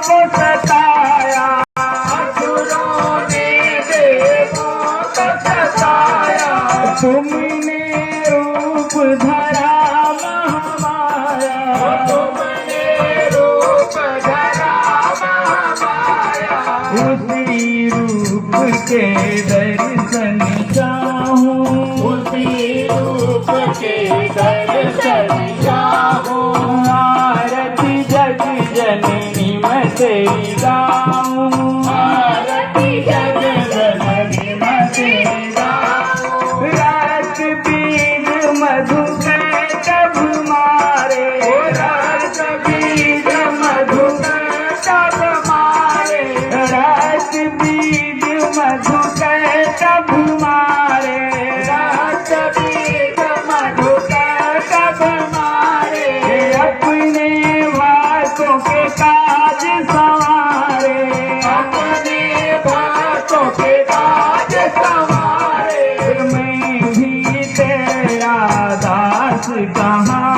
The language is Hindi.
को सताया, असुरों ने देवों को सताया। तुमने रूप धरा महामाया, तुमने रूप धरा महामाया। उसी रूप के दर्शन चाहूं, उसी रूप के दर्शन चाहूं। आरती जग जननी मैं तेरी गाऊं, आरती जग जननी मैं तेरी गाऊं। रात बीज मधु के कब मारे, रात बीज मधु के कब मारे। रात बीज मधु के कब मारे, रात बीज मधु के कब मारे। अपने बातों के काज संवारे, अपने बातों के काज संवारे। मैं भी तेरा दास कहाँ